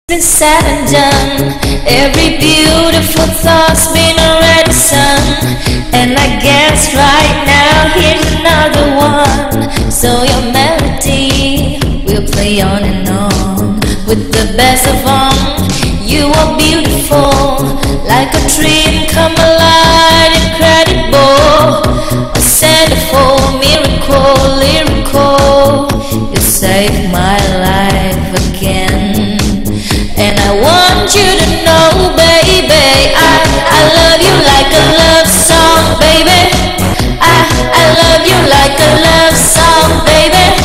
Been said and done. Every beautiful thought's been already sung, and I guess right now here's another one. So your melody will play on and on with the best of all. You are beautiful, like a dream come alive, incredible, a centerfold miracle, lyrical. You saved my life again. And I want you to know, baby, I love you like a love song, baby. I love you like a love song, baby.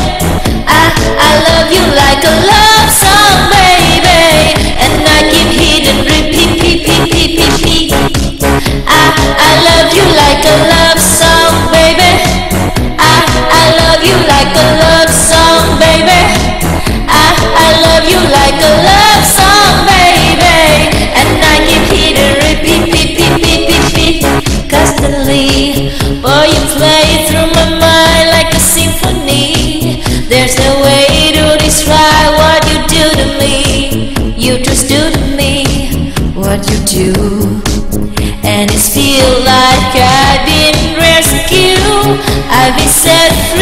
I love you like a love song, baby. And I keep hitting repeat, repeat. I love you like a love song, baby. I love you like a love song, baby. I love you like a love song, baby. And I keep hitting repeat, constantly. Boy, you play through my mind like a symphony. There's no way to describe what you do to me. You just do to me what you do, and it feels like I've been rescued. I've been set free.